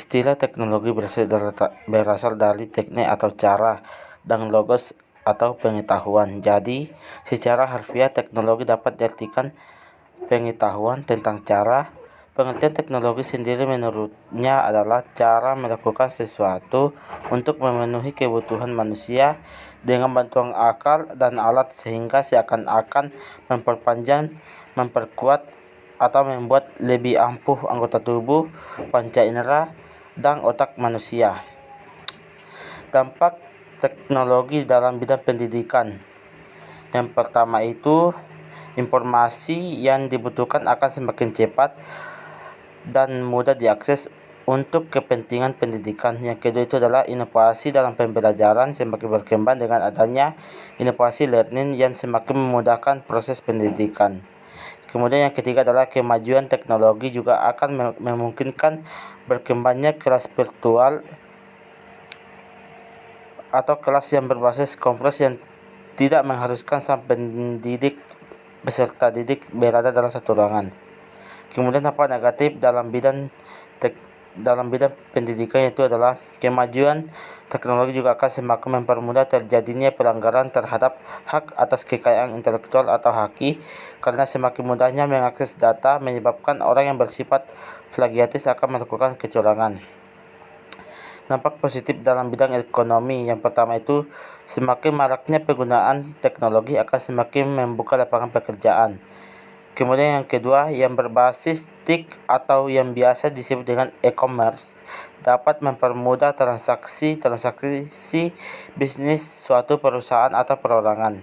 Istilah teknologi berasal dari teknik atau cara, dan logos atau pengetahuan. Jadi, secara harfiah teknologi dapat diartikan pengetahuan tentang cara. Pengertian teknologi sendiri menurutnya adalah cara melakukan sesuatu untuk memenuhi kebutuhan manusia dengan bantuan akal dan alat sehingga seakan-akan memperpanjang, memperkuat, atau membuat lebih ampuh anggota tubuh, panca indera, dan otak manusia. Dampak teknologi dalam bidang pendidikan. Yang pertama itu, informasi yang dibutuhkan akan semakin cepat dan mudah diakses untuk kepentingan pendidikan. Yang kedua itu adalah inovasi dalam pembelajaran semakin berkembang dengan adanya inovasi learning yang semakin memudahkan proses pendidikan. Kemudian yang ketiga adalah kemajuan teknologi juga akan memungkinkan berkembangnya kelas virtual atau kelas yang berbasis kompleks yang tidak mengharuskan sang pendidik beserta didik berada dalam satu ruangan. Kemudian dampak negatif dalam bidang pendidikan itu adalah kemajuan teknologi juga akan semakin mempermudah terjadinya pelanggaran terhadap hak atas kekayaan intelektual atau haki, karena semakin mudahnya mengakses data menyebabkan orang yang bersifat plagiatis akan melakukan kecurangan. Dampak positif dalam bidang ekonomi. Yang pertama itu, semakin maraknya penggunaan teknologi akan semakin membuka lapangan pekerjaan. Kemudian yang kedua, yang berbasis TIK atau yang biasa disebut dengan e-commerce dapat mempermudah transaksi bisnis suatu perusahaan atau perorangan.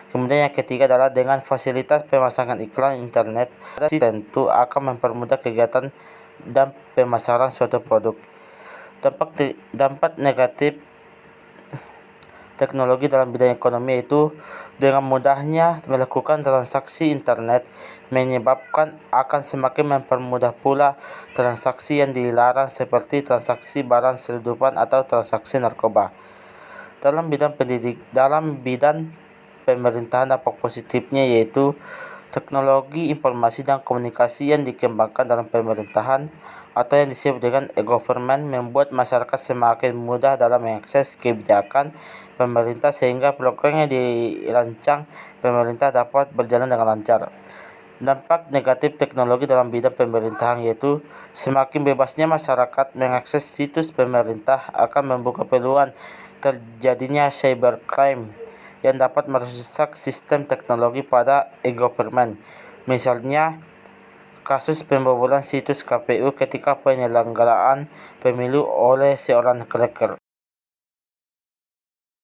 Kemudian yang ketiga adalah dengan fasilitas pemasangan iklan internet tentu akan mempermudah kegiatan dan pemasaran suatu produk. Dampak negatif teknologi dalam bidang ekonomi yaitu dengan mudahnya melakukan transaksi internet menyebabkan akan semakin mempermudah pula transaksi yang dilarang seperti transaksi barang selundupan atau transaksi narkoba. Dalam bidang pemerintahan, dampak positifnya yaitu teknologi informasi dan komunikasi yang dikembangkan dalam pemerintahan atau yang disebut dengan e-government membuat masyarakat semakin mudah dalam mengakses kebijakan pemerintah sehingga program yang dirancang pemerintah dapat berjalan dengan lancar. Dampak negatif teknologi dalam bidang pemerintahan yaitu semakin bebasnya masyarakat mengakses situs pemerintah akan membuka peluang terjadinya cybercrime yang dapat merusak sistem teknologi pada e-government. Misalnya, kasus pembobolan situs KPU ketika penyelenggaraan pemilu oleh seorang hacker.